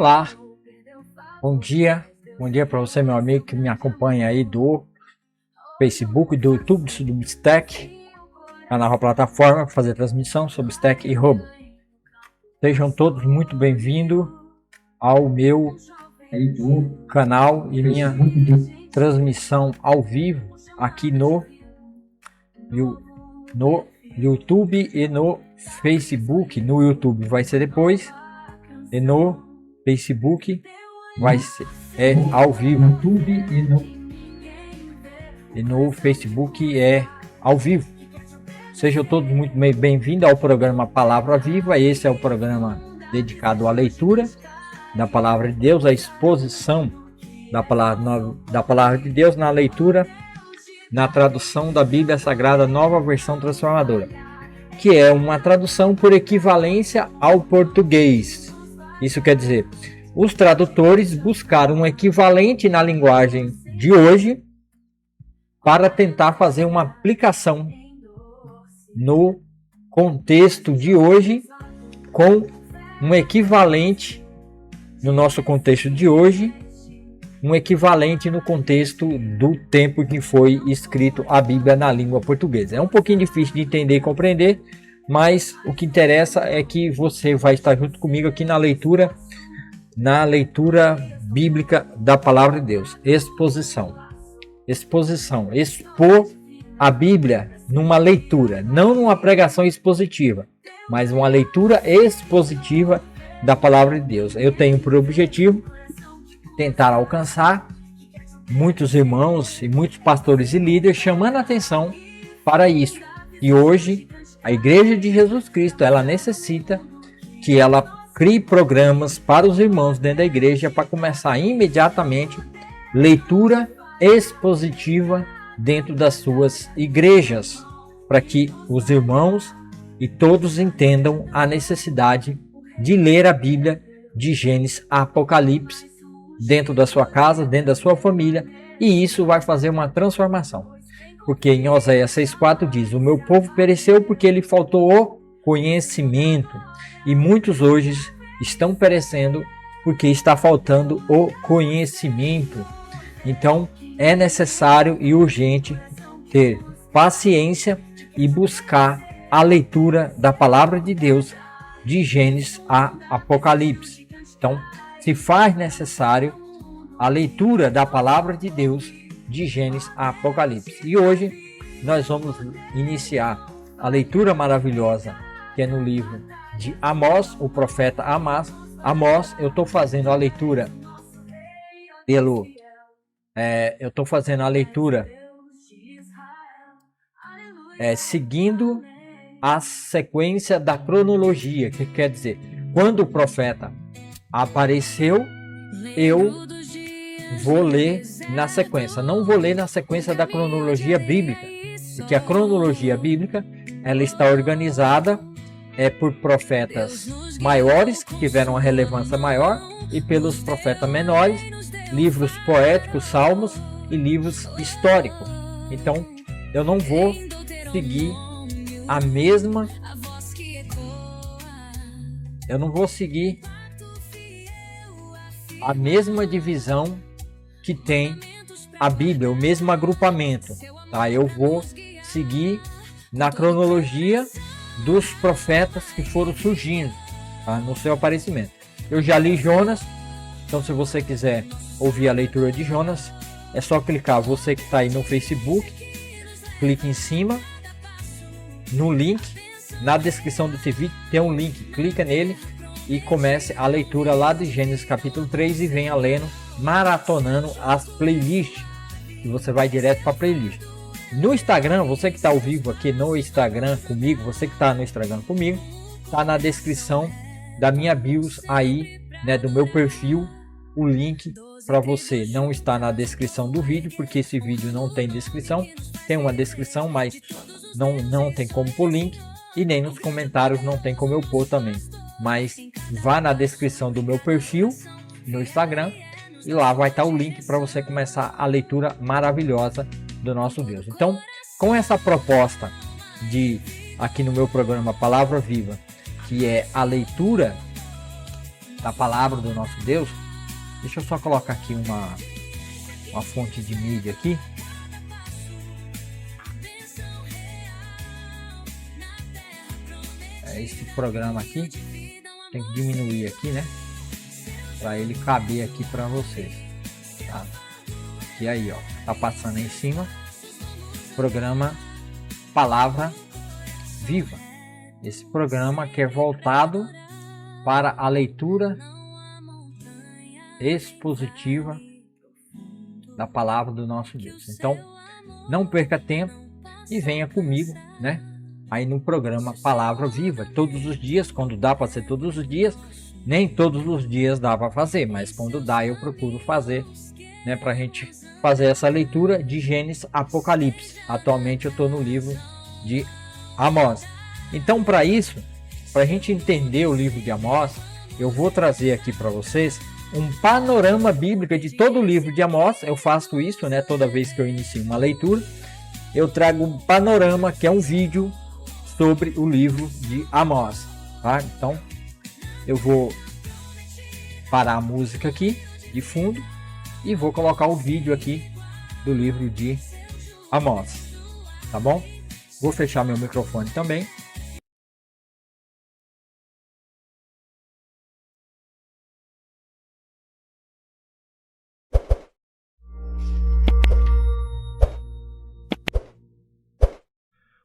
Olá, bom dia para você, meu amigo, que me acompanha aí do Facebook, do YouTube, do Substack, a nova plataforma para fazer transmissão, Substack e Robo. Sejam todos muito bem-vindos ao meu canal e minha transmissão ao vivo aqui no YouTube e no Facebook. No YouTube vai ser depois e no Facebook vai ser ao vivo. YouTube e no Facebook é ao vivo. Sejam todos muito bem-vindos ao programa Palavra Viva. Esse é o programa dedicado à leitura da Palavra de Deus, à exposição da palavra de Deus na leitura, na tradução da Bíblia Sagrada Nova Versão Transformadora, que é uma tradução por equivalência ao português. Isso quer dizer, os tradutores buscaram um equivalente na linguagem de hoje para tentar fazer uma aplicação no contexto de hoje com um equivalente no nosso contexto de hoje, um equivalente no contexto do tempo que foi escrito a Bíblia na língua portuguesa. É um pouquinho difícil de entender e compreender, mas o que interessa é que você vai estar junto comigo aqui na leitura bíblica da Palavra de Deus. Exposição, expor a Bíblia numa leitura, não numa pregação expositiva, mas uma leitura expositiva da Palavra de Deus. Eu tenho por objetivo tentar alcançar muitos irmãos e muitos pastores e líderes, chamando a atenção para isso. E hoje a Igreja de Jesus Cristo, ela necessita que ela crie programas para os irmãos dentro da igreja para começar imediatamente leitura expositiva dentro das suas igrejas, para que os irmãos e todos entendam a necessidade de ler a Bíblia de Gênesis a Apocalipse dentro da sua casa, dentro da sua família, e isso vai fazer uma transformação. Porque em Oséias 6,4 diz: o meu povo pereceu porque lhe faltou o conhecimento. E muitos hoje estão perecendo porque está faltando o conhecimento. Então é necessário e urgente ter paciência e buscar a leitura da palavra de Deus de Gênesis a Apocalipse. Então se faz necessário a leitura da palavra de Deus de Gênesis a Apocalipse. E hoje nós vamos iniciar a leitura maravilhosa que é no livro de Amós, o profeta Amós. Eu estou fazendo a leitura seguindo a sequência da cronologia, que quer dizer, quando o profeta apareceu, eu vou ler na sequência. Não vou ler na sequência da cronologia bíblica, porque a cronologia bíblica ela está organizada por profetas maiores, que tiveram uma relevância maior, e pelos profetas menores, livros poéticos, salmos e livros históricos. Então, eu não vou seguir a mesma divisão que tem a Bíblia, o mesmo agrupamento, tá? Eu vou seguir na cronologia dos profetas que foram surgindo, tá? No seu aparecimento. Eu já li Jonas, então se você quiser ouvir a leitura de Jonas, é só clicar. Você que está aí no Facebook, clique em cima no link, na descrição desse vídeo tem um link, clica nele e comece a leitura lá de Gênesis capítulo 3 e venha lendo, maratonando as playlists, e você vai direto para a playlist. No Instagram, você que está ao vivo aqui no Instagram comigo, você que está no Instagram comigo, está na descrição da minha bios aí, né, do meu perfil, o link para você. Não está na descrição do vídeo, porque esse vídeo não tem descrição, tem uma descrição, mas não tem como pôr link, e nem nos comentários não tem como eu pôr também. Mas vá na descrição do meu perfil no Instagram e lá vai estar o link para você começar a leitura maravilhosa do nosso Deus. Então, com essa proposta aqui no meu programa Palavra Viva, que é a leitura da palavra do nosso Deus. Deixa eu só colocar aqui uma fonte de mídia aqui. Esse programa aqui tem que diminuir aqui, né? Para ele caber aqui para vocês, tá? E aí, ó, tá passando aí em cima. Programa Palavra Viva. Esse programa que é voltado para a leitura expositiva da palavra do nosso Deus. Então, não perca tempo e venha comigo, né? Aí no programa Palavra Viva, todos os dias, quando dá para ser todos os dias, nem todos os dias dá para fazer, mas quando dá eu procuro fazer, né? Para a gente fazer essa leitura de Gênesis Apocalipse. Atualmente eu estou no livro de Amós. Então, para isso, para a gente entender o livro de Amós, eu vou trazer aqui para vocês um panorama bíblico de todo o livro de Amós. Eu faço isso, né? Toda vez que eu inicio uma leitura, eu trago um panorama, que é um vídeo sobre o livro de Amós, tá? Então, eu vou parar a música aqui de fundo e vou colocar o vídeo aqui do livro de Amós, tá bom? Vou fechar meu microfone também.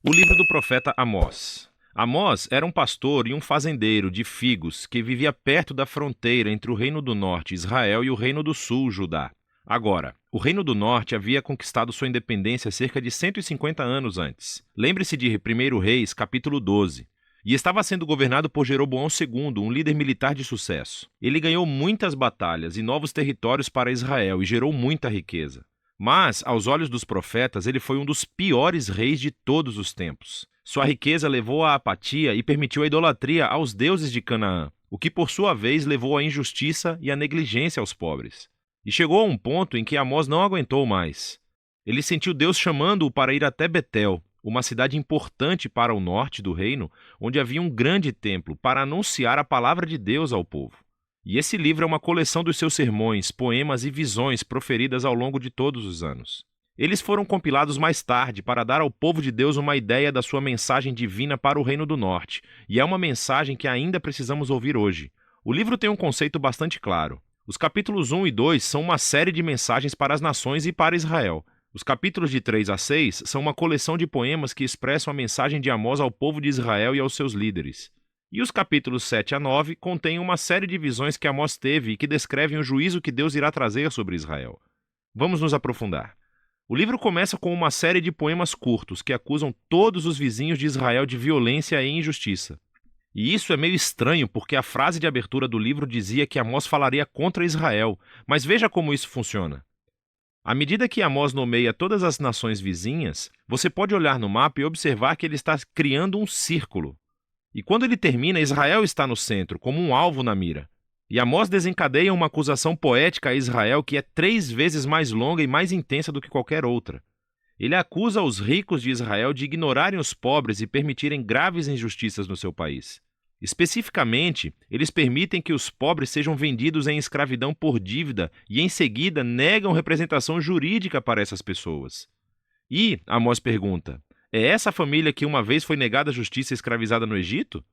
O livro do profeta Amós. Amós era um pastor e um fazendeiro de figos que vivia perto da fronteira entre o Reino do Norte, Israel, e o Reino do Sul, Judá. Agora, o Reino do Norte havia conquistado sua independência cerca de 150 anos antes. Lembre-se de 1 Reis, capítulo 12. E estava sendo governado por Jeroboão II, um líder militar de sucesso. Ele ganhou muitas batalhas e novos territórios para Israel e gerou muita riqueza. Mas, aos olhos dos profetas, ele foi um dos piores reis de todos os tempos. Sua riqueza levou à apatia e permitiu a idolatria aos deuses de Canaã, o que por sua vez levou à injustiça e à negligência aos pobres. E chegou a um ponto em que Amós não aguentou mais. Ele sentiu Deus chamando-o para ir até Betel, uma cidade importante para o norte do reino, onde havia um grande templo, para anunciar a palavra de Deus ao povo. E esse livro é uma coleção dos seus sermões, poemas e visões proferidas ao longo de todos os anos. Eles foram compilados mais tarde para dar ao povo de Deus uma ideia da sua mensagem divina para o Reino do Norte, e é uma mensagem que ainda precisamos ouvir hoje. O livro tem um conceito bastante claro. Os capítulos 1 e 2 são uma série de mensagens para as nações e para Israel. Os capítulos de 3 a 6 são uma coleção de poemas que expressam a mensagem de Amós ao povo de Israel e aos seus líderes. E os capítulos 7 a 9 contêm uma série de visões que Amós teve e que descrevem o juízo que Deus irá trazer sobre Israel. Vamos nos aprofundar. O livro começa com uma série de poemas curtos que acusam todos os vizinhos de Israel de violência e injustiça. E isso é meio estranho porque a frase de abertura do livro dizia que Amós falaria contra Israel, mas veja como isso funciona. À medida que Amós nomeia todas as nações vizinhas, você pode olhar no mapa e observar que ele está criando um círculo. E quando ele termina, Israel está no centro, como um alvo na mira. E Amós desencadeia uma acusação poética a Israel que é 3 vezes mais longa e mais intensa do que qualquer outra. Ele acusa os ricos de Israel de ignorarem os pobres e permitirem graves injustiças no seu país. Especificamente, eles permitem que os pobres sejam vendidos em escravidão por dívida e, em seguida, negam representação jurídica para essas pessoas. E, Amós pergunta, é essa a família que uma vez foi negada a justiça e escravizada no Egito?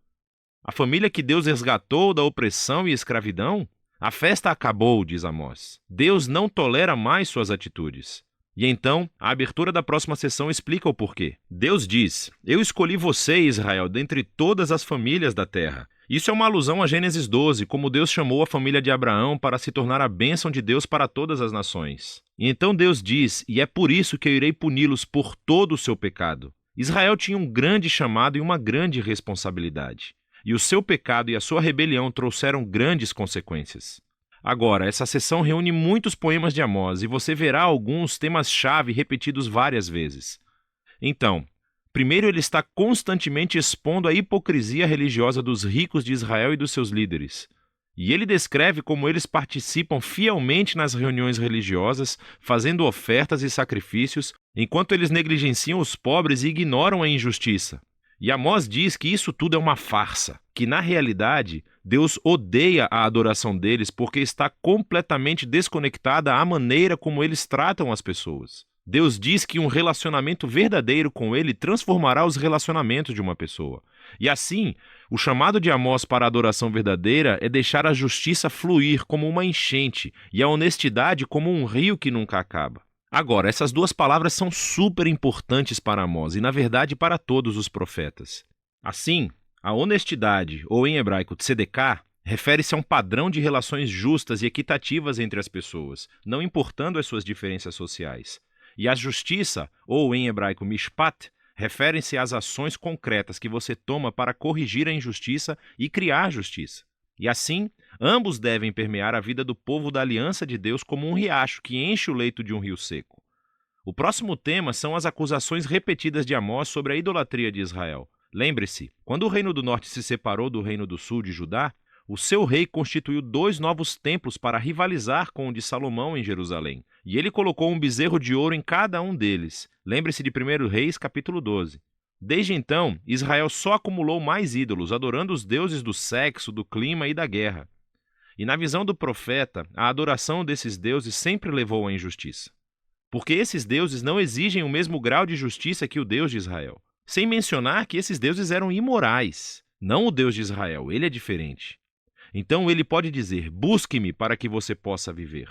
A família que Deus resgatou da opressão e escravidão? A festa acabou, diz Amós. Deus não tolera mais suas atitudes. E então, a abertura da próxima sessão explica o porquê. Deus diz, eu escolhi você, Israel, dentre todas as famílias da terra. Isso é uma alusão a Gênesis 12, como Deus chamou a família de Abraão para se tornar a bênção de Deus para todas as nações. E então Deus diz, e é por isso que eu irei puni-los por todo o seu pecado. Israel tinha um grande chamado e uma grande responsabilidade. E o seu pecado e a sua rebelião trouxeram grandes consequências. Agora, essa sessão reúne muitos poemas de Amós e você verá alguns temas-chave repetidos várias vezes. Então, primeiro ele está constantemente expondo a hipocrisia religiosa dos ricos de Israel e dos seus líderes. E ele descreve como eles participam fielmente nas reuniões religiosas, fazendo ofertas e sacrifícios, enquanto eles negligenciam os pobres e ignoram a injustiça. E Amós diz que isso tudo é uma farsa, que na realidade Deus odeia a adoração deles porque está completamente desconectada à maneira como eles tratam as pessoas. Deus diz que um relacionamento verdadeiro com Ele transformará os relacionamentos de uma pessoa. E assim, o chamado de Amós para a adoração verdadeira é deixar a justiça fluir como uma enchente e a honestidade como um rio que nunca acaba. Agora, essas duas palavras são super importantes para Amós e, na verdade, para todos os profetas. Assim, a honestidade, ou em hebraico tzedekah, refere-se a um padrão de relações justas e equitativas entre as pessoas, não importando as suas diferenças sociais. E a justiça, ou em hebraico mishpat, referem-se às ações concretas que você toma para corrigir a injustiça e criar justiça. E assim, ambos devem permear a vida do povo da aliança de Deus como um riacho que enche o leito de um rio seco. O próximo tema são as acusações repetidas de Amós sobre a idolatria de Israel. Lembre-se, quando o reino do norte se separou do reino do sul de Judá, o seu rei constituiu 2 novos templos para rivalizar com o de Salomão em Jerusalém. E ele colocou um bezerro de ouro em cada um deles. Lembre-se de 1 Reis, capítulo 12. Desde então, Israel só acumulou mais ídolos, adorando os deuses do sexo, do clima e da guerra. E na visão do profeta, a adoração desses deuses sempre levou à injustiça. Porque esses deuses não exigem o mesmo grau de justiça que o Deus de Israel. Sem mencionar que esses deuses eram imorais. Não o Deus de Israel, ele é diferente. Então ele pode dizer, busque-me para que você possa viver.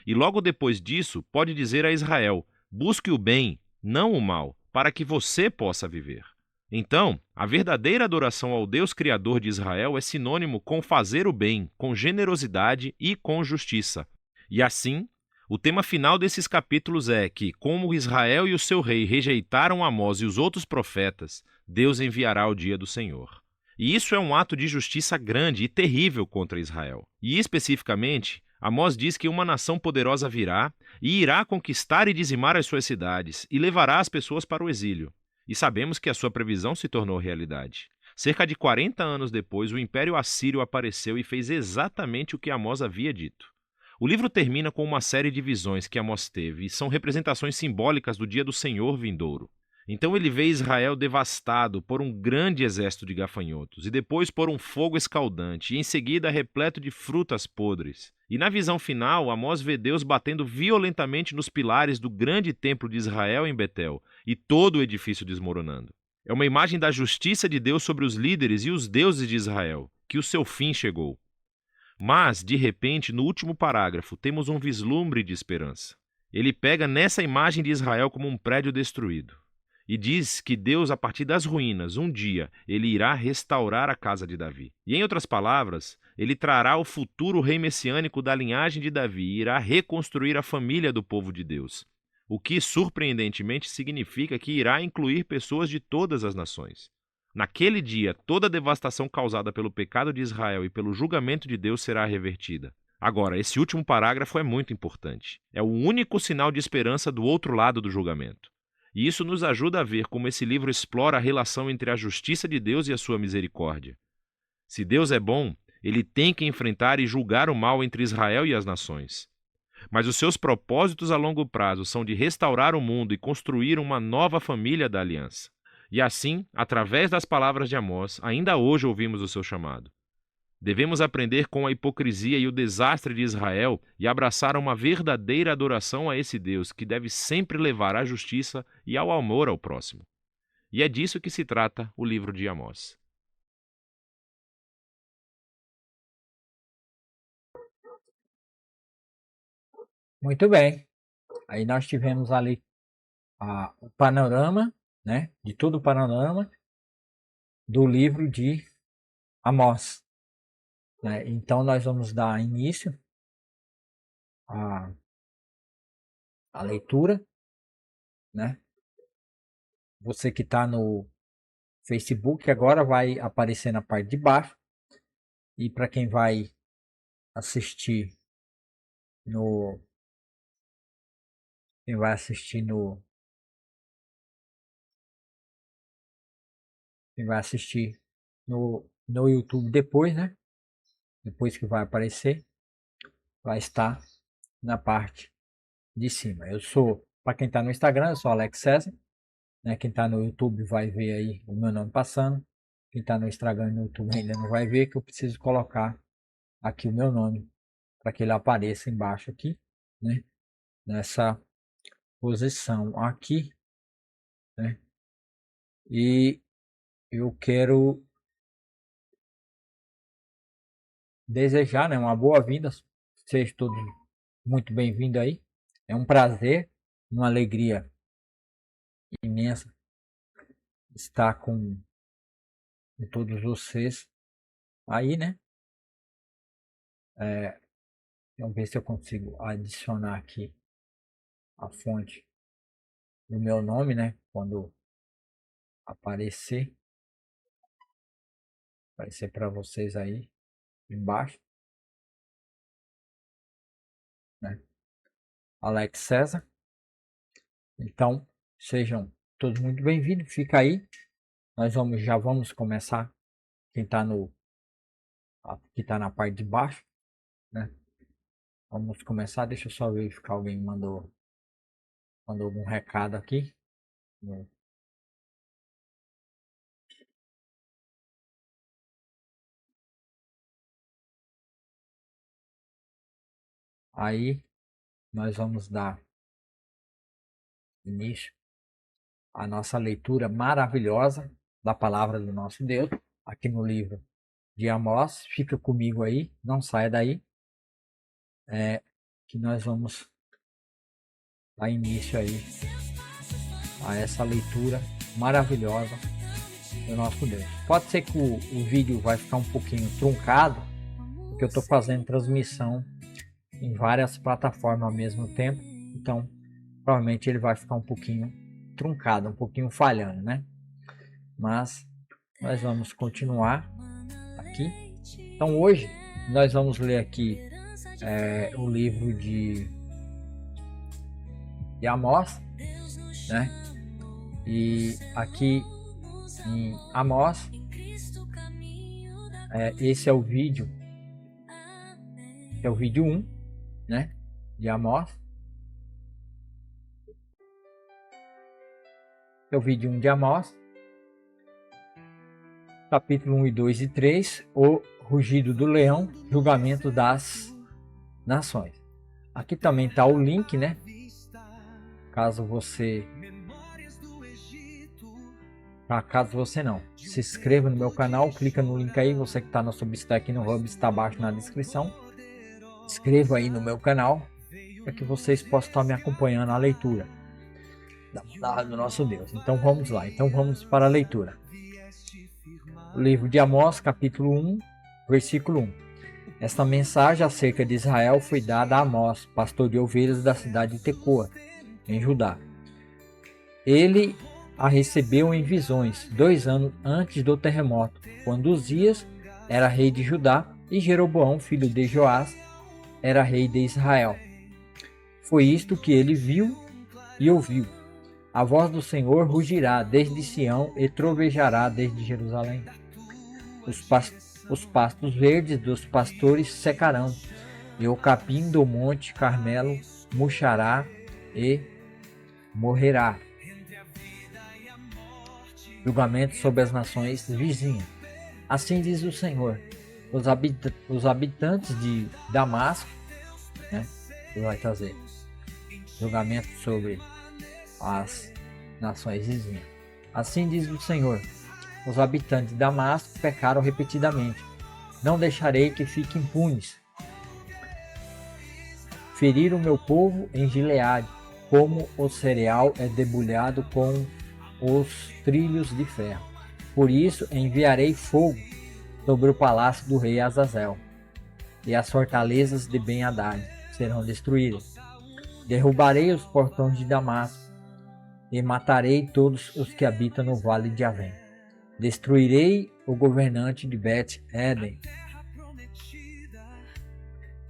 E logo depois disso, pode dizer a Israel, busque o bem, não o mal, para que você possa viver. Então, a verdadeira adoração ao Deus Criador de Israel é sinônimo com fazer o bem, com generosidade e com justiça. E assim, o tema final desses capítulos é que, como Israel e o seu rei rejeitaram Amós e os outros profetas, Deus enviará o dia do Senhor. E isso é um ato de justiça grande e terrível contra Israel. E especificamente, Amós diz que uma nação poderosa virá e irá conquistar e dizimar as suas cidades e levará as pessoas para o exílio. E sabemos que a sua previsão se tornou realidade. Cerca de 40 anos depois, o Império Assírio apareceu e fez exatamente o que Amós havia dito. O livro termina com uma série de visões que Amós teve e são representações simbólicas do dia do Senhor vindouro. Então ele vê Israel devastado por um grande exército de gafanhotos, e depois por um fogo escaldante, e em seguida repleto de frutas podres. E na visão final, Amós vê Deus batendo violentamente nos pilares do grande templo de Israel em Betel, e todo o edifício desmoronando. É uma imagem da justiça de Deus sobre os líderes e os deuses de Israel, que o seu fim chegou. Mas, de repente, no último parágrafo, temos um vislumbre de esperança. Ele pega nessa imagem de Israel como um prédio destruído. E diz que Deus, a partir das ruínas, um dia, ele irá restaurar a casa de Davi. E, em outras palavras, ele trará o futuro rei messiânico da linhagem de Davi e irá reconstruir a família do povo de Deus. O que, surpreendentemente, significa que irá incluir pessoas de todas as nações. Naquele dia, toda a devastação causada pelo pecado de Israel e pelo julgamento de Deus será revertida. Agora, esse último parágrafo é muito importante. É o único sinal de esperança do outro lado do julgamento. E isso nos ajuda a ver como esse livro explora a relação entre a justiça de Deus e a sua misericórdia. Se Deus é bom, ele tem que enfrentar e julgar o mal entre Israel e as nações. Mas os seus propósitos a longo prazo são de restaurar o mundo e construir uma nova família da aliança. E assim, através das palavras de Amós, ainda hoje ouvimos o seu chamado. Devemos aprender com a hipocrisia e o desastre de Israel e abraçar uma verdadeira adoração a esse Deus que deve sempre levar à justiça e ao amor ao próximo. E é disso que se trata o livro de Amós. Muito bem. Aí nós tivemos ali o panorama, né, de todo o panorama do livro de Amós. Né? Então nós vamos dar início à leitura, né? Você que está no Facebook agora vai aparecer na parte de baixo, e para quem vai assistir no quem vai assistir no quem vai assistir no YouTube depois, né? Depois que vai aparecer, vai estar na parte de cima. Eu sou, para quem está no Instagram, eu sou Alex César, né? Quem está no YouTube vai ver aí o meu nome passando. Quem está no Instagram e no YouTube ainda não vai ver que eu preciso colocar aqui o meu nome para que ele apareça embaixo aqui, né? Nessa posição aqui, né? E eu quero desejar, né, uma boa-vinda. Sejam todos muito bem-vindos aí. É um prazer, uma alegria imensa estar com todos vocês aí, né? Vamos ver se eu consigo adicionar aqui a fonte do meu nome, né? Quando aparecer para vocês aí embaixo, né? Alex César. Então, sejam todos muito bem-vindos. Fica aí. Nós já vamos começar. Quem está que tá na parte de baixo, né? Vamos começar. Deixa eu só verificar, alguém mandou algum recado aqui. Aí nós vamos dar início à nossa leitura maravilhosa da palavra do nosso Deus, aqui no livro de Amós. Fica comigo aí, não saia daí, que nós vamos dar início aí a essa leitura maravilhosa do nosso Deus. Pode ser que o vídeo vai ficar um pouquinho truncado, porque eu estou fazendo transmissão em várias plataformas ao mesmo tempo, então provavelmente ele vai ficar um pouquinho truncado, um pouquinho falhando, né? Mas nós vamos continuar aqui. Então hoje nós vamos ler aqui o livro de Amós, né? E aqui em Amós, esse é o vídeo, é o vídeo 1, né? De Amós. É o vídeo 1 de Amós, capítulo 1 e 2 e 3, o rugido do leão, julgamento das nações. Aqui também está o link, né? Caso você não se inscreva no meu canal, clica no link aí. Você que está no Substack e no Hub, está abaixo na descrição. Inscreva aí no meu canal para que vocês possam estar me acompanhando a leitura da palavra do nosso Deus. Então vamos lá, então vamos para a leitura. O livro de Amós, capítulo 1, versículo 1. Esta mensagem acerca de Israel foi dada a Amós, pastor de ovelhas da cidade de Tecoa, em Judá. Ele a recebeu em visões 2 anos antes do terremoto, quando Uzias era rei de Judá e Jeroboão, filho de Joás, era rei de Israel. Foi isto que ele viu e ouviu. A voz do Senhor rugirá desde Sião e trovejará desde Jerusalém. Os pastos verdes dos pastores secarão, e o capim do monte Carmelo murchará e morrerá. Julgamento sobre as nações vizinhas. Assim diz o Senhor: os habitantes de Damasco, né, vai trazer julgamento sobre as nações vizinhas. Assim diz o Senhor: os habitantes de Damasco pecaram repetidamente. Não deixarei que fiquem impunes. Feriram meu povo em Gileade, como o cereal é debulhado com os trilhos de ferro. Por isso enviarei fogo sobre o palácio do rei Azazel, e as fortalezas de Ben-Hadad serão destruídas. Derrubarei os portões de Damasco, e matarei todos os que habitam no vale de Avém. Destruirei o governante de Bet-Eden,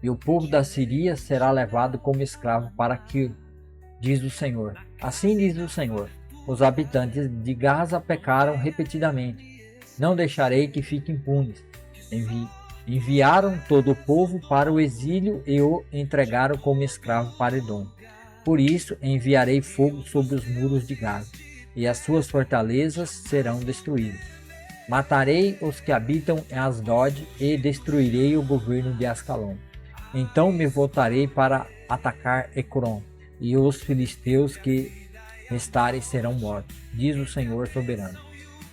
e o povo da Síria será levado como escravo para Quir, diz o Senhor. Assim diz o Senhor: os habitantes de Gaza pecaram repetidamente. Não deixarei que fiquem impunes. Enviaram todo o povo para o exílio e o entregaram como escravo para Edom. Por isso enviarei fogo sobre os muros de Gaza, e as suas fortalezas serão destruídas. Matarei os que habitam em Asdod e destruirei o governo de Ascalon. Então me voltarei para atacar Ecrom, e os filisteus que restarem serão mortos, diz o Senhor soberano.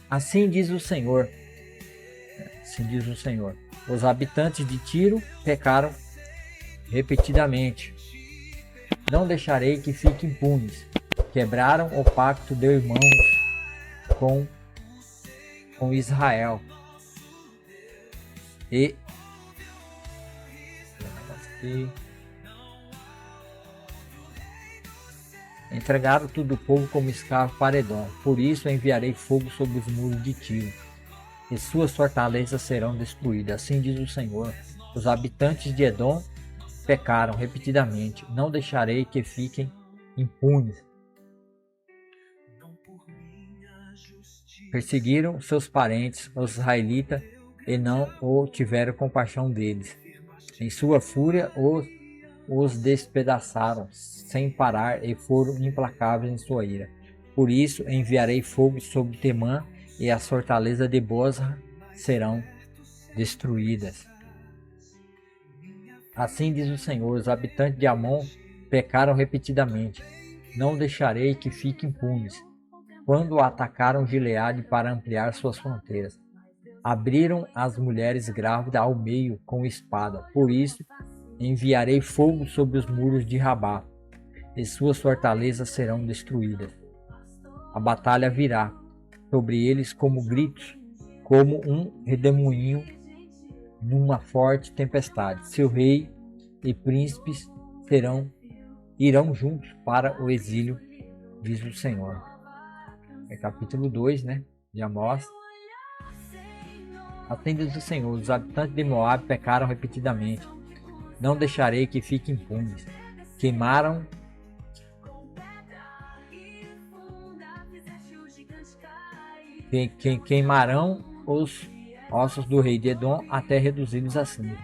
Assim diz o Senhor, os habitantes de Tiro pecaram repetidamente. Não deixarei que fiquem impunes. Quebraram o pacto de irmãos com Israel. E entregaram todo o povo como escravo para Edom. Por isso enviarei fogo sobre os muros de Tiro, e suas fortalezas serão destruídas. Assim diz o Senhor. Os habitantes de Edom pecaram repetidamente. Não deixarei que fiquem impunes. Perseguiram seus parentes, os israelitas, e não tiveram compaixão deles. Em sua fúria os despedaçaram sem parar e foram implacáveis em sua ira. Por isso enviarei fogo sobre Temã, e as fortalezas de Bosra serão destruídas. Assim diz o Senhor: os habitantes de Amon pecaram repetidamente. Não deixarei que fiquem impunes. Quando atacaram Gileade para ampliar suas fronteiras, abriram as mulheres grávidas ao meio com espada. Por isso enviarei fogo sobre os muros de Rabá, e suas fortalezas serão destruídas. A batalha virá sobre eles como gritos, como um redemoinho numa forte tempestade. Seu rei e príncipes irão juntos para o exílio, diz o Senhor. É capítulo 2, de Amós. Assim diz o Senhor: os habitantes de Moabe pecaram repetidamente. Não deixarei que fiquem impunes. Queimarão os ossos do rei de Edom até reduzi-los a cinza.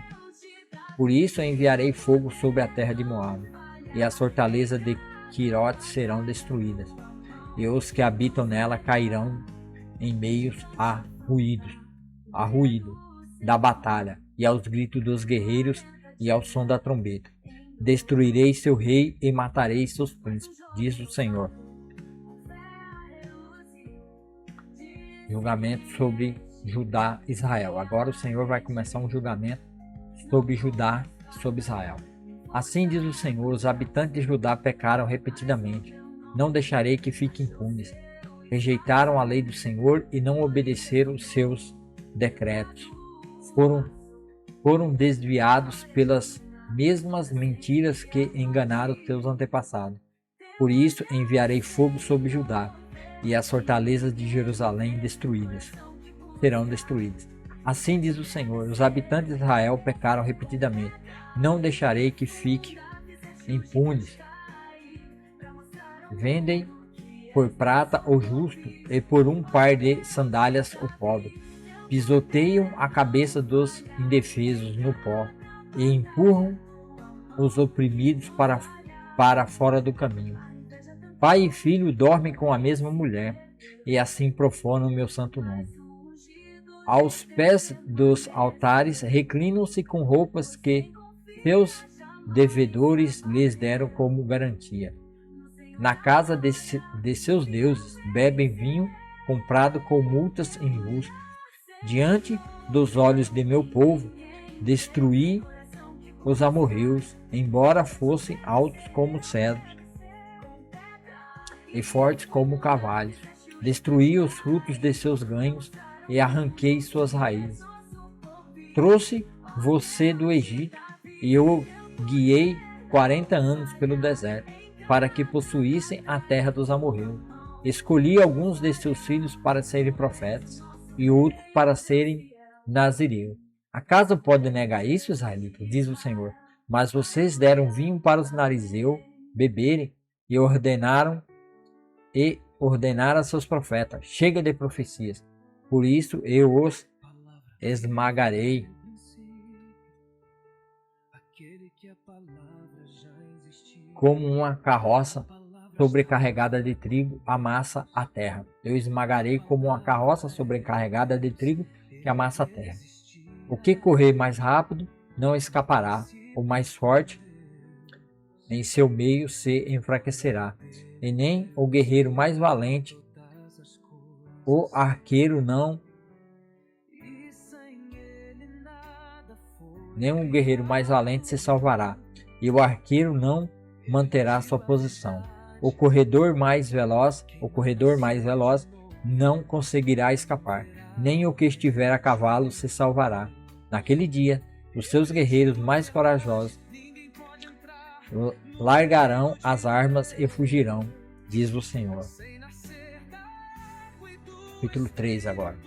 Por isso enviarei fogo sobre a terra de Moabe, e as fortalezas de Quirote serão destruídas, e os que habitam nela cairão em meios a ruído da batalha, e aos gritos dos guerreiros, e ao som da trombeta. Destruirei seu rei e matarei seus príncipes, diz o Senhor. Julgamento sobre Judá e Israel. Agora o Senhor vai começar um julgamento sobre Judá e sobre Israel. Assim diz o Senhor: os habitantes de Judá pecaram repetidamente. Não deixarei que fiquem impunes. Rejeitaram a lei do Senhor e não obedeceram seus decretos. Foram desviados pelas mesmas mentiras que enganaram seus antepassados. Por isso enviarei fogo sobre Judá, e as fortalezas de Jerusalém serão destruídas. Assim diz o Senhor: os habitantes de Israel pecaram repetidamente. Não deixarei que fiquem impunes. Vendem por prata o justo, e por um par de sandálias o pobre. Pisoteiam a cabeça dos indefesos no pó, e empurram os oprimidos para fora do caminho. Pai e filho dormem com a mesma mulher, e assim profanam meu santo nome. Aos pés dos altares reclinam-se com roupas que seus devedores lhes deram como garantia. Na casa de seus deuses bebem vinho comprado com multas injustas. Diante dos olhos de meu povo destruí os amorreus, embora fossem altos como cedros e fortes como cavalos. Destruí os frutos de seus ganhos e arranquei suas raízes. Trouxe você do Egito, e eu guiei 40 anos pelo deserto, para que possuíssem a terra dos amorreus. Escolhi alguns de seus filhos para serem profetas, e outros para serem nazireus. Acaso pode negar isso, israelita? Diz o Senhor. Mas vocês deram vinho para os narizeus beberem, e ordenaram a seus profetas: chega de profecias. Por isso eu os esmagarei. Como uma carroça sobrecarregada de trigo amassa a terra. Eu esmagarei como uma carroça sobrecarregada de trigo que amassa a terra. O que correr mais rápido não escapará. O mais forte em seu meio se enfraquecerá. E nem o guerreiro mais valente, o arqueiro não, nem o guerreiro mais valente se salvará. E o arqueiro não manterá sua posição. O corredor mais veloz não conseguirá escapar, nem o que estiver a cavalo se salvará. Naquele dia, os seus guerreiros mais corajosos largarão as armas e fugirão, diz o Senhor. Capítulo 3 agora.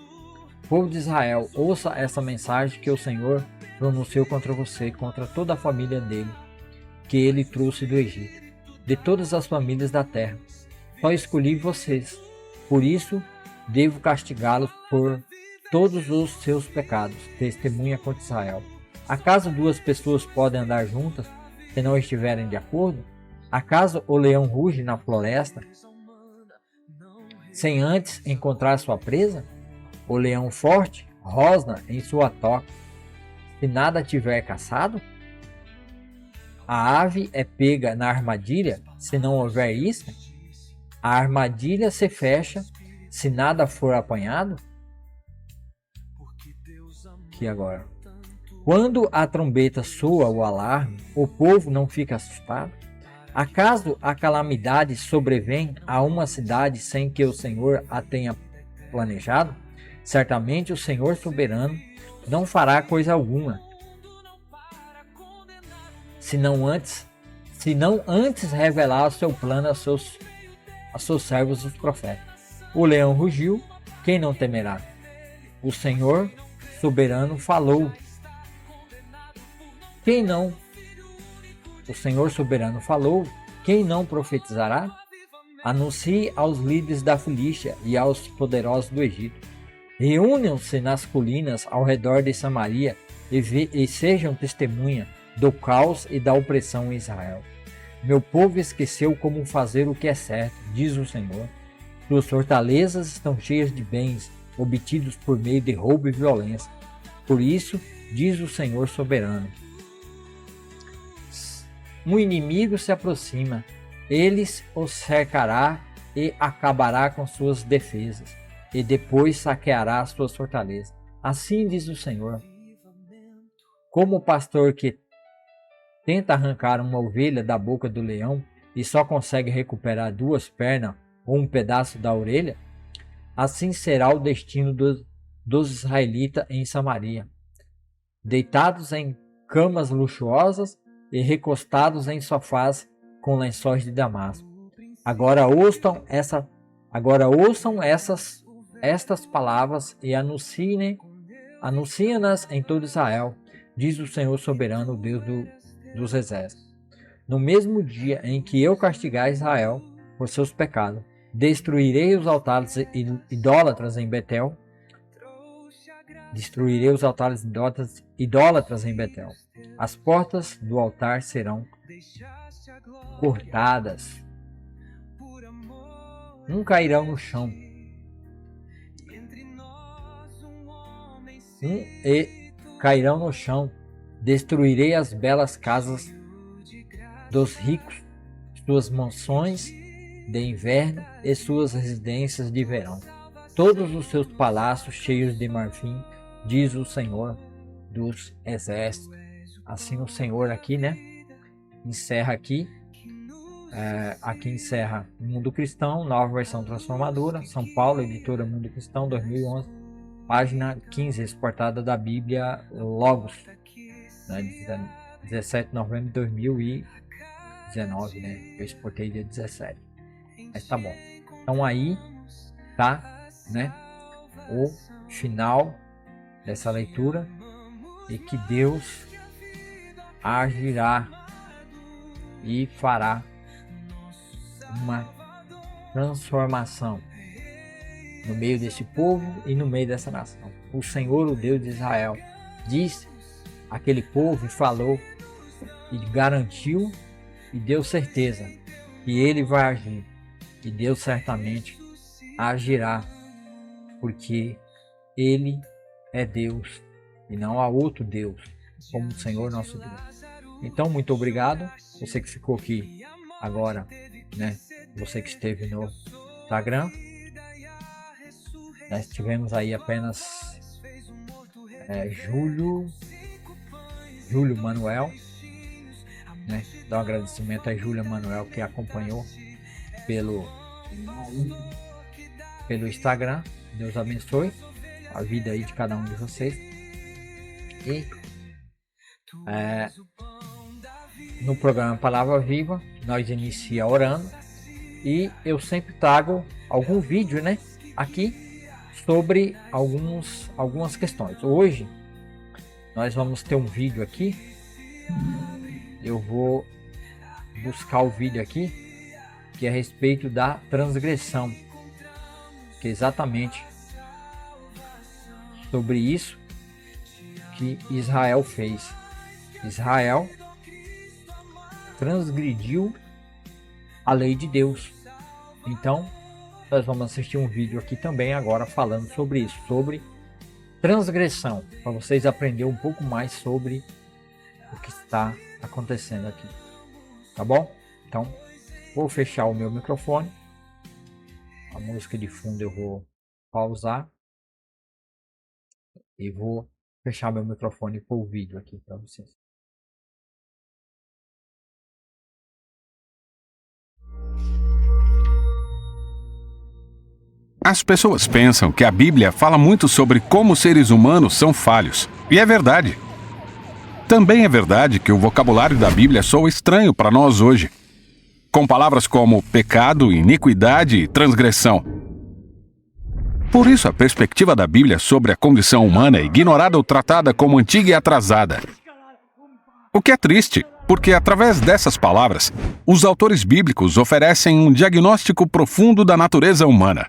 Povo de Israel, ouça essa mensagem que o Senhor pronunciou contra você, contra toda a família dele, que ele trouxe do Egito, de todas as famílias da terra. Só escolhi vocês, por isso devo castigá-los por todos os seus pecados. Testemunha contra Israel. Acaso duas pessoas podem andar juntas se não estiverem de acordo? Acaso o leão ruge na floresta sem antes encontrar sua presa? O leão forte rosna em sua toca se nada tiver caçado? A ave é pega na armadilha se não houver isca? A armadilha se fecha se nada for apanhado? Aqui agora. Quando a trombeta soa o alarme, o povo não fica assustado? Acaso a calamidade sobrevém a uma cidade sem que o Senhor a tenha planejado? Certamente o Senhor soberano não fará coisa alguma, se não antes revelar o seu plano a seus servos os profetas. O leão rugiu, quem não temerá? O Senhor soberano falou. O Senhor soberano falou, quem não profetizará? Anuncie aos líderes da Filístia e aos poderosos do Egito. Reúnam-se nas colinas ao redor de Samaria e sejam testemunha do caos e da opressão em Israel. Meu povo esqueceu como fazer o que é certo, diz o Senhor. Suas fortalezas estão cheias de bens, obtidos por meio de roubo e violência. Por isso, diz o Senhor soberano. Um inimigo se aproxima, ele os cercará e acabará com suas defesas, e depois saqueará suas fortalezas. Assim diz o Senhor. Como o pastor que tenta arrancar uma ovelha da boca do leão e só consegue recuperar duas pernas ou um pedaço da orelha, assim será o destino dos israelitas em Samaria, deitados em camas luxuosas e recostados em sofás com lençóis de damasco. Agora ouçam estas palavras e anunciem-nas em todo Israel, diz o Senhor soberano, Deus dos exércitos. No mesmo dia em que eu castigar Israel por seus pecados, destruirei os altares idólatras em Betel. Destruirei os altares idólatras em Betel. As portas do altar serão cortadas. Cairão no chão. Cairão no chão. Destruirei as belas casas dos ricos, suas mansões de inverno e suas residências de verão. Todos os seus palácios cheios de marfim, diz o Senhor dos exércitos. Assim o Senhor aqui, encerra aqui. Aqui encerra Mundo Cristão, nova versão transformadora, São Paulo, editora Mundo Cristão, 2011, página 15, exportada da Bíblia Logos, 17 de novembro de 2019, eu exportei dia 17, mas tá bom. Então aí tá, o final dessa leitura, e que Deus agirá e fará uma transformação no meio desse povo e no meio dessa nação. O Senhor, o Deus de Israel, disse àquele povo e falou e garantiu e deu certeza E ele vai agir. E Deus certamente agirá, porque ele é Deus e não há outro Deus como o Senhor nosso Deus. Então, muito obrigado. Você que ficou aqui agora, né? Você que esteve no Instagram. Nós tivemos aí apenas Júlio Manuel, né? Dá um agradecimento a Júlia Manuel que acompanhou pelo Instagram. Deus abençoe a vida aí de cada um de vocês. E no programa Palavra Viva nós inicia orando e eu sempre trago algum vídeo, né, aqui sobre algumas questões. Hoje nós vamos ter um vídeo aqui. Eu vou buscar o vídeo aqui que é a respeito da transgressão, que é exatamente sobre isso que Israel fez. Israel transgrediu a lei de Deus. Então, nós vamos assistir um vídeo aqui também agora falando sobre isso, sobre transgressão, para vocês aprenderem um pouco mais sobre o que está acontecendo aqui. Tá bom? Então, vou fechar o meu microfone. A música de fundo eu vou pausar. E vou fechar meu microfone para o vídeo aqui para vocês. As pessoas pensam que a Bíblia fala muito sobre como os seres humanos são falhos. E é verdade. Também é verdade que o vocabulário da Bíblia soa estranho para nós hoje, com palavras como pecado, iniquidade e transgressão. Por isso, a perspectiva da Bíblia sobre a condição humana é ignorada ou tratada como antiga e atrasada. O que é triste, porque através dessas palavras, os autores bíblicos oferecem um diagnóstico profundo da natureza humana.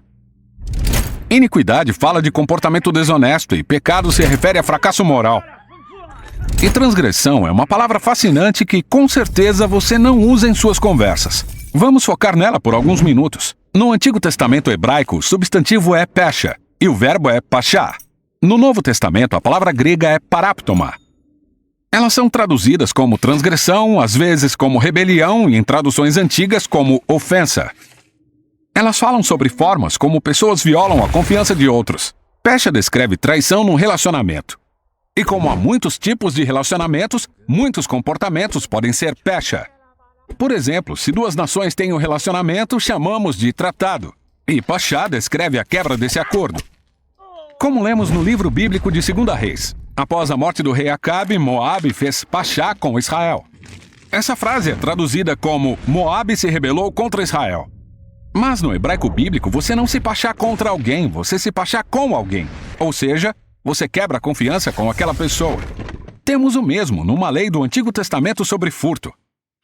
Iniquidade fala de comportamento desonesto e pecado se refere a fracasso moral. E transgressão é uma palavra fascinante que, com certeza, você não usa em suas conversas. Vamos focar nela por alguns minutos. No Antigo Testamento hebraico, o substantivo é pesha e o verbo é pachá. No Novo Testamento, a palavra grega é paraptoma. Elas são traduzidas como transgressão, às vezes como rebelião e em traduções antigas como ofensa. Elas falam sobre formas como pessoas violam a confiança de outros. Pesha descreve traição num relacionamento. E como há muitos tipos de relacionamentos, muitos comportamentos podem ser pesha. Por exemplo, se duas nações têm um relacionamento, chamamos de tratado. E pachá descreve a quebra desse acordo. Como lemos no livro bíblico de 2 Reis, após a morte do rei Acabe, Moabe fez pachá com Israel. Essa frase é traduzida como Moabe se rebelou contra Israel. Mas no hebraico bíblico, você não se pachá contra alguém, você se pachá com alguém. Ou seja, você quebra a confiança com aquela pessoa. Temos o mesmo numa lei do Antigo Testamento sobre furto.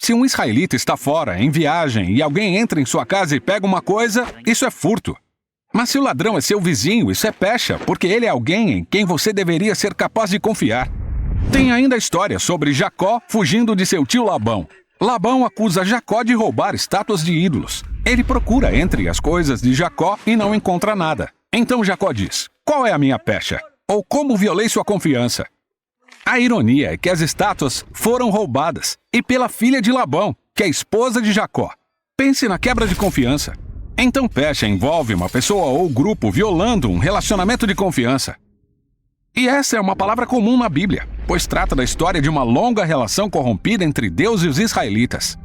Se um israelita está fora, em viagem, e alguém entra em sua casa e pega uma coisa, isso é furto. Mas se o ladrão é seu vizinho, isso é pecha, porque ele é alguém em quem você deveria ser capaz de confiar. Tem ainda a história sobre Jacó fugindo de seu tio Labão. Labão acusa Jacó de roubar estátuas de ídolos. Ele procura entre as coisas de Jacó e não encontra nada. Então Jacó diz: qual é a minha pecha? Ou como violei sua confiança? A ironia é que as estátuas foram roubadas, e pela filha de Labão, que é esposa de Jacó. Pense na quebra de confiança. Então pecha envolve uma pessoa ou grupo violando um relacionamento de confiança. E essa é uma palavra comum na Bíblia, pois trata da história de uma longa relação corrompida entre Deus e os israelitas.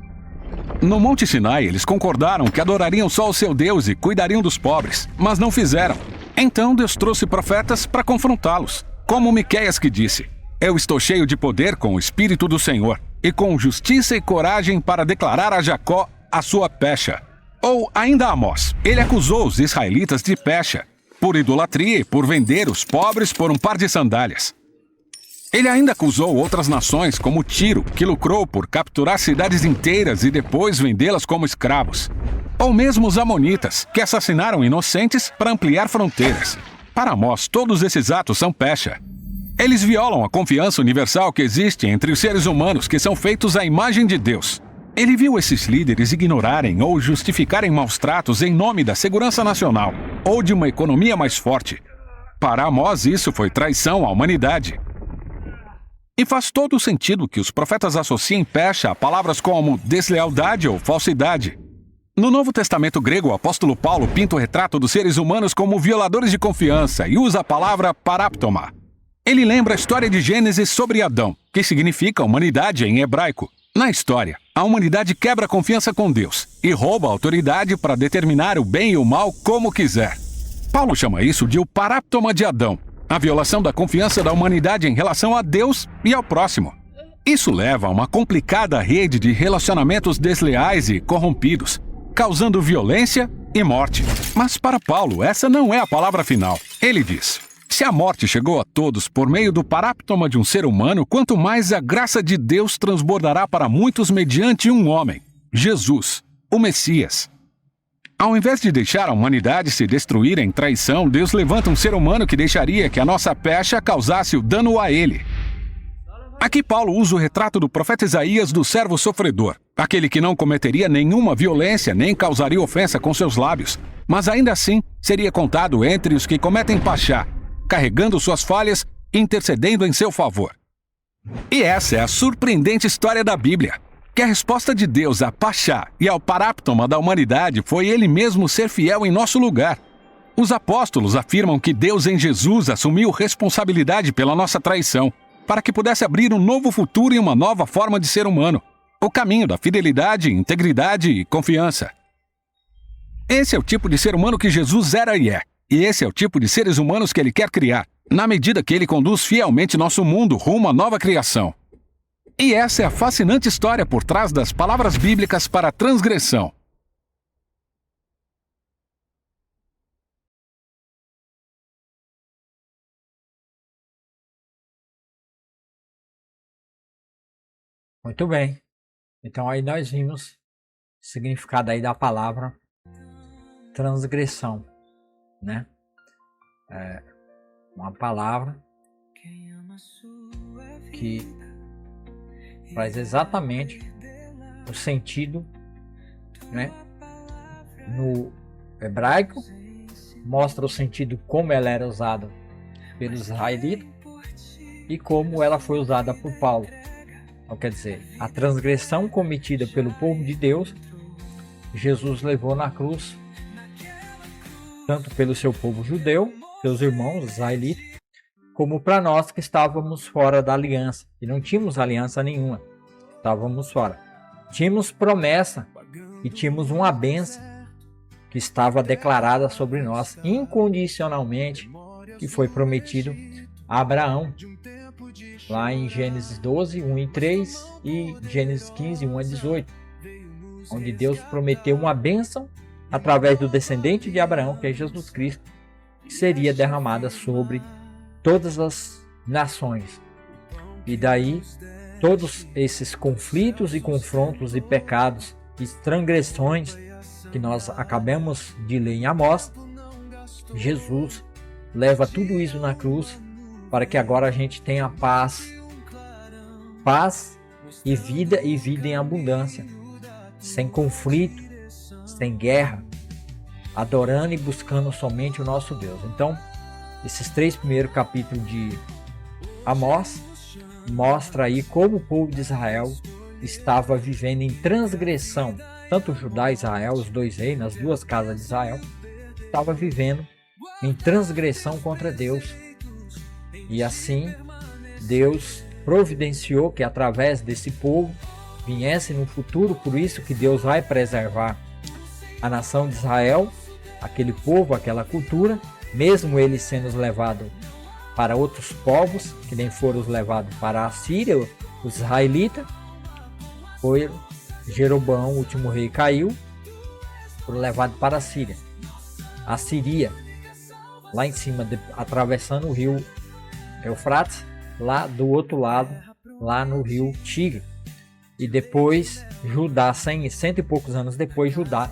No Monte Sinai, eles concordaram que adorariam só o seu Deus e cuidariam dos pobres, mas não fizeram. Então Deus trouxe profetas para confrontá-los, como Miqueias que disse: eu estou cheio de poder com o Espírito do Senhor, e com justiça e coragem para declarar a Jacó a sua pecha. Ou ainda Amós, ele acusou os israelitas de pecha, por idolatria e por vender os pobres por um par de sandálias. Ele ainda acusou outras nações, como Tiro, que lucrou por capturar cidades inteiras e depois vendê-las como escravos. Ou mesmo os amonitas, que assassinaram inocentes para ampliar fronteiras. Para Amós, todos esses atos são pecha. Eles violam a confiança universal que existe entre os seres humanos que são feitos à imagem de Deus. Ele viu esses líderes ignorarem ou justificarem maus tratos em nome da segurança nacional ou de uma economia mais forte. Para Amós, isso foi traição à humanidade. E faz todo sentido que os profetas associem pecha a palavras como deslealdade ou falsidade. No Novo Testamento grego, o apóstolo Paulo pinta o retrato dos seres humanos como violadores de confiança e usa a palavra paráptoma. Ele lembra a história de Gênesis sobre Adão, que significa humanidade em hebraico. Na história, a humanidade quebra a confiança com Deus e rouba a autoridade para determinar o bem e o mal como quiser. Paulo chama isso de o paráptoma de Adão, a violação da confiança da humanidade em relação a Deus e ao próximo. Isso leva a uma complicada rede de relacionamentos desleais e corrompidos, causando violência e morte. Mas para Paulo, essa não é a palavra final. Ele diz: se a morte chegou a todos por meio do paráptoma de um ser humano, quanto mais a graça de Deus transbordará para muitos mediante um homem, Jesus, o Messias. Ao invés de deixar a humanidade se destruir em traição, Deus levanta um ser humano que deixaria que a nossa pecha causasse o dano a ele. Aqui Paulo usa o retrato do profeta Isaías do servo sofredor, aquele que não cometeria nenhuma violência nem causaria ofensa com seus lábios, mas ainda assim seria contado entre os que cometem pachá, carregando suas falhas e intercedendo em seu favor. E essa é a surpreendente história da Bíblia, que a resposta de Deus a pachá e ao paráptoma da humanidade foi Ele mesmo ser fiel em nosso lugar. Os apóstolos afirmam que Deus em Jesus assumiu responsabilidade pela nossa traição, para que pudesse abrir um novo futuro e uma nova forma de ser humano, o caminho da fidelidade, integridade e confiança. Esse é o tipo de ser humano que Jesus era e é, e esse é o tipo de seres humanos que Ele quer criar, na medida que Ele conduz fielmente nosso mundo rumo à nova criação. E essa é a fascinante história por trás das palavras bíblicas para a transgressão. Muito bem. Então aí nós vimos o significado aí da palavra transgressão, né? É uma palavra que faz exatamente o sentido, né? No hebraico mostra o sentido como ela era usada pelos israelitas e como ela foi usada por Paulo. Então, quer dizer, a transgressão cometida pelo povo de Deus, Jesus levou na cruz, tanto pelo seu povo judeu, seus irmãos israelitas, como para nós que estávamos fora da aliança, e não tínhamos aliança nenhuma, estávamos fora. Tínhamos promessa e tínhamos uma bênção que estava declarada sobre nós incondicionalmente, que foi prometido a Abraão, lá em Gênesis 12, 1 e 3 e Gênesis 15, 1 a 18, onde Deus prometeu uma bênção através do descendente de Abraão, que é Jesus Cristo, que seria derramada sobre todas as nações. E daí, todos esses conflitos e confrontos e pecados e transgressões que nós acabamos de ler em Amós, Jesus leva tudo isso na cruz para que agora a gente tenha paz e vida em abundância, sem conflito, sem guerra, adorando e buscando somente o nosso Deus. Então, esses 3 primeiros capítulos de Amós mostra aí como o povo de Israel estava vivendo em transgressão. Tanto Judá e Israel, os 2 reinos, as 2 casas de Israel, estava vivendo em transgressão contra Deus. E assim, Deus providenciou que através desse povo viesse no futuro, por isso que Deus vai preservar a nação de Israel, aquele povo, aquela cultura, mesmo eles sendo levados para outros povos, que nem foram levados para a Síria, os israelitas. Foi Jeroboão, o último rei, caiu, foram levados para a Síria. A Síria, lá em cima, atravessando o rio Eufrates, lá do outro lado, lá no rio Tigre. E depois Judá, cento e poucos anos depois, Judá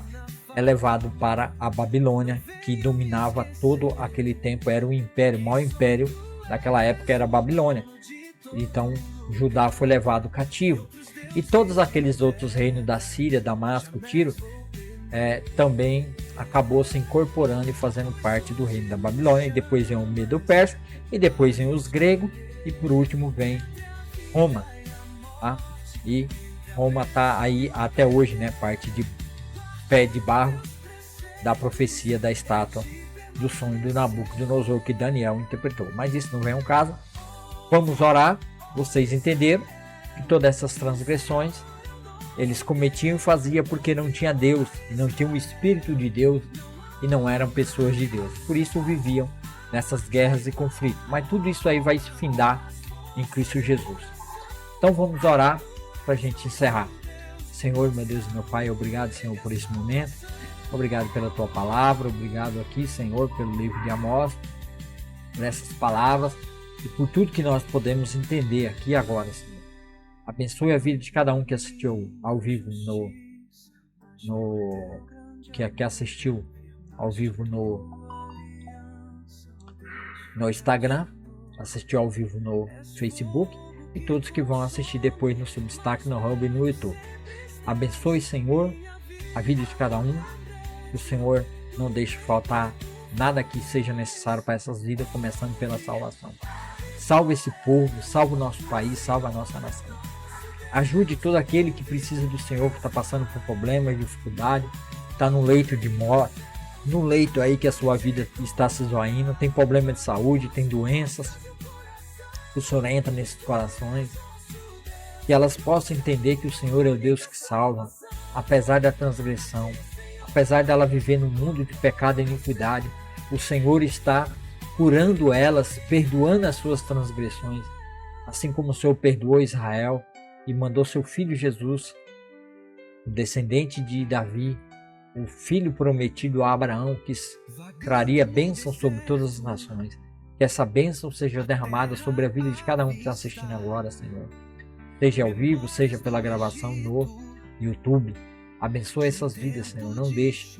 é levado para a Babilônia, que dominava todo aquele tempo, era o império, o maior império daquela época era a Babilônia. Então Judá foi levado cativo. E todos aqueles outros reinos da Síria, Damasco, Tiro, também acabou se incorporando e fazendo parte do reino da Babilônia. E depois vem o Medo-Persa, e depois vem os gregos, e por último vem Roma. Tá? E Roma está aí até hoje, né? Parte de pé de barro da profecia da estátua do sonho do Nabucodonosor que Daniel interpretou. Mas isso não vem ao caso. Vamos orar. Vocês entenderam que todas essas transgressões eles cometiam e faziam porque não tinha Deus, e não tinha o Espírito de Deus, e não eram pessoas de Deus. Por isso viviam nessas guerras e conflitos. Mas tudo isso aí vai se findar em Cristo Jesus. Então vamos orar para a gente encerrar. Senhor, meu Deus e meu Pai, obrigado, Senhor, por esse momento. Obrigado pela Tua palavra. Obrigado aqui, Senhor, pelo livro de Amós, por essas palavras e por tudo que nós podemos entender aqui e agora, Senhor. Abençoe a vida de cada um que assistiu ao vivo que assistiu ao vivo no Instagram, assistiu ao vivo no Facebook e todos que vão assistir depois no Substack, no Hub e no YouTube. Abençoe, Senhor, a vida de cada um. Que o Senhor não deixe faltar nada que seja necessário para essas vidas, começando pela salvação. Salve esse povo, salve o nosso país, salve a nossa nação. Ajude todo aquele que precisa do Senhor, que está passando por problemas, dificuldade, está no leito de morte, no leito aí que a sua vida está se esvaindo, tem problema de saúde, tem doenças. Que o Senhor entra nesses corações, que elas possam entender que o Senhor é o Deus que salva, apesar da transgressão, apesar dela viver num mundo de pecado e iniquidade. O Senhor está curando elas, perdoando as suas transgressões, assim como o Senhor perdoou Israel e mandou seu filho Jesus, o descendente de Davi, o filho prometido a Abraão, que traria bênção sobre todas as nações. Que essa bênção seja derramada sobre a vida de cada um que está assistindo agora, Senhor. Seja ao vivo, seja pela gravação no YouTube. Abençoe essas vidas, Senhor. Não deixe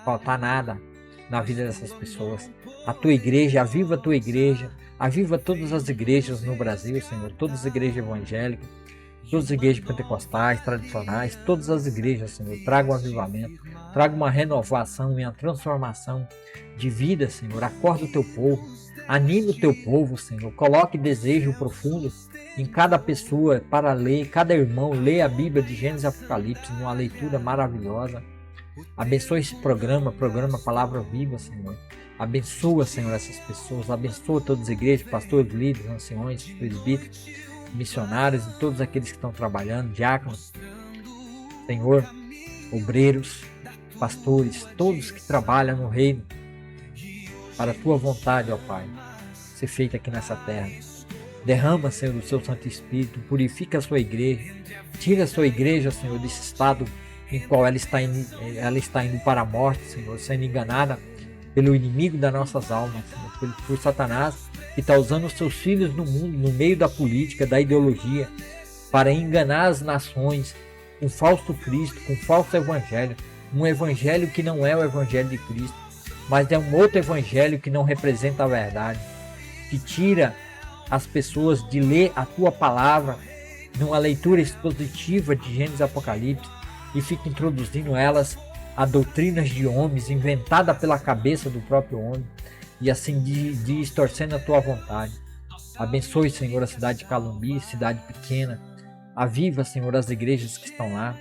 faltar nada na vida dessas pessoas. A tua igreja, aviva a tua igreja. Aviva todas as igrejas no Brasil, Senhor. Todas as igrejas evangélicas. Todas as igrejas pentecostais, tradicionais. Todas as igrejas, Senhor. Traga um avivamento. Traga uma renovação e uma transformação de vida, Senhor. Acorda o teu povo. Anime o teu povo, Senhor. Coloque desejo profundo em cada pessoa para ler. Cada irmão lê a Bíblia de Gênesis e Apocalipse numa leitura maravilhosa. Abençoe esse programa Palavra Viva, Senhor. Abençoa, Senhor, essas pessoas. Abençoa todas as igrejas, pastores, líderes, anciões, presbíteros, missionários e todos aqueles que estão trabalhando, diáconos, Senhor, obreiros, pastores, todos que trabalham no reino, para a tua vontade, ó Pai, ser feita aqui nessa terra. Derrama, Senhor, o seu Santo Espírito, purifica a sua igreja, tira a sua igreja, Senhor, desse estado em qual ela está indo para a morte, Senhor, sendo enganada pelo inimigo das nossas almas, Senhor, por Satanás, que está usando os seus filhos no mundo, no meio da política, da ideologia, para enganar as nações com falso Cristo, com falso evangelho, um evangelho que não é o evangelho de Cristo, mas é um outro evangelho que não representa a verdade, que tira as pessoas de ler a tua palavra numa leitura expositiva de Gênesis e Apocalipse e fica introduzindo elas a doutrinas de homens inventada pela cabeça do próprio homem e assim distorcendo a tua vontade. Abençoe, Senhor, a cidade de Calumbi, cidade pequena. Aviva, Senhor, as igrejas que estão lá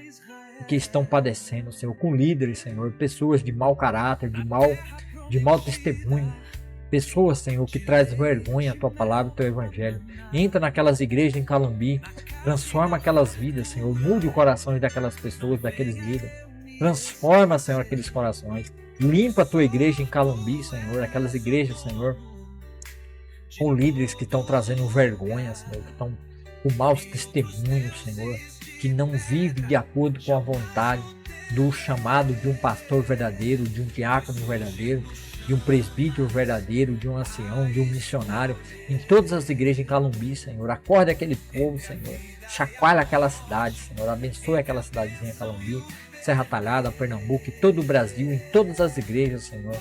e que estão padecendo, Senhor, com líderes, Senhor, pessoas de mau caráter, de mau testemunho, pessoas, Senhor, que traz vergonha a tua palavra e o teu evangelho. Entra naquelas igrejas em Calumbi, transforma aquelas vidas, Senhor, mude o coração daquelas pessoas, daqueles líderes. Transforma, Senhor, aqueles corações. Limpa a tua igreja em Calumbi, Senhor, aquelas igrejas, Senhor, com líderes que estão trazendo vergonha, Senhor, que estão com maus testemunhos, Senhor, que não vive de acordo com a vontade do chamado de um pastor verdadeiro, de um diácono verdadeiro, de um presbítero verdadeiro, de um ancião, de um missionário, em todas as igrejas em Calumbi, Senhor. Acorda aquele povo, Senhor. Chacoalha aquela cidade, Senhor. Abençoe aquela cidadezinha Calumbi, Serra Talhada, Pernambuco e todo o Brasil, em todas as igrejas, Senhor.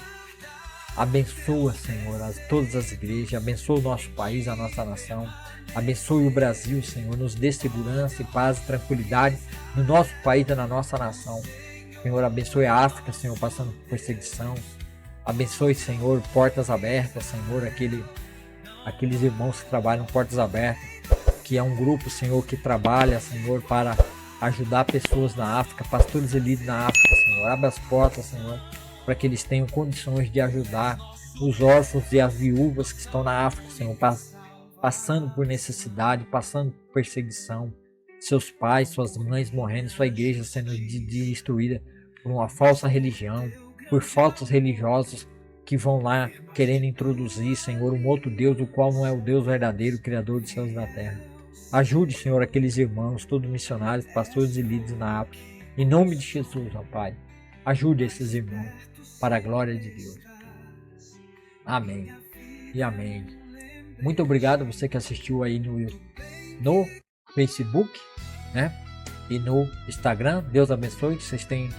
Abençoa, Senhor, todas as igrejas, abençoa o nosso país, a nossa nação, abençoe o Brasil, Senhor, nos dê segurança e paz e tranquilidade no nosso país e na nossa nação. Senhor, abençoe a África, Senhor, passando por perseguição. Abençoe, Senhor, portas abertas, Senhor, aqueles irmãos que trabalham portas abertas, que é um grupo, Senhor, que trabalha, Senhor, para ajudar pessoas na África, pastores e líderes na África, Senhor. Abra as portas, Senhor, para que eles tenham condições de ajudar os órfãos e as viúvas que estão na África, Senhor, passando por necessidade, passando por perseguição, seus pais, suas mães morrendo, sua igreja sendo destruída por uma falsa religião, por falsos religiosos que vão lá querendo introduzir, Senhor, um outro Deus, o qual não é o Deus verdadeiro, Criador dos céus e da terra. Ajude, Senhor, aqueles irmãos, todos missionários, pastores e líderes na África, em nome de Jesus, ó Pai. Ajude esses irmãos, para a glória de Deus. Amém e amém. Muito obrigado a você que assistiu aí no Facebook, né? E no Instagram. Deus abençoe, que vocês tenham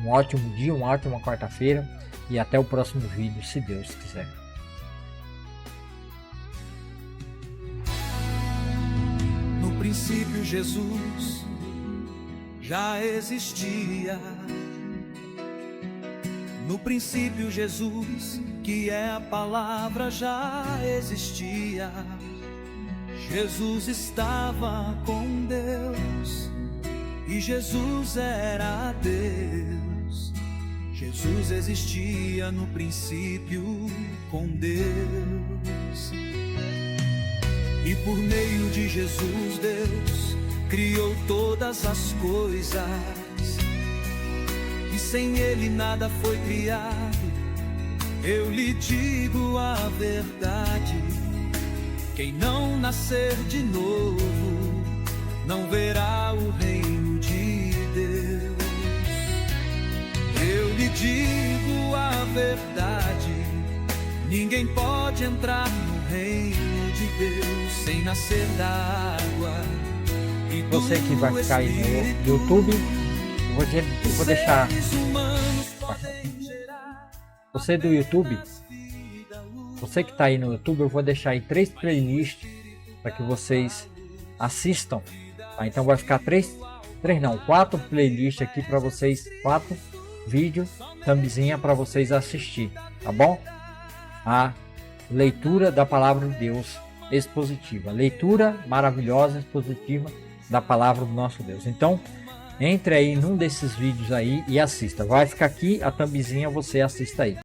um ótimo dia, uma ótima quarta-feira. E até o próximo vídeo, se Deus quiser. No princípio Jesus já existia. No princípio Jesus, que é a palavra, já existia. Jesus estava com Deus e Jesus era Deus. Jesus existia no princípio com Deus. E por meio de Jesus, Deus criou todas as coisas. E sem Ele nada foi criado. Eu lhe digo a verdade: quem não nascer de novo não verá o reino de Deus. Eu lhe digo a verdade: ninguém pode entrar no reino de Deus sem nascer da água e do Você que vai ficar aí no YouTube, eu vou deixar. Você do YouTube, você que está aí no YouTube, eu vou deixar aí 3 playlists para que vocês assistam. Tá? Então vai ficar 4 playlists aqui para vocês, 4 vídeos, thumbzinha para vocês assistir, tá bom? A leitura da palavra de Deus expositiva, leitura maravilhosa expositiva da palavra do nosso Deus. Então entre aí num desses vídeos aí e assista. Vai ficar aqui a thumbzinha, você assista aí.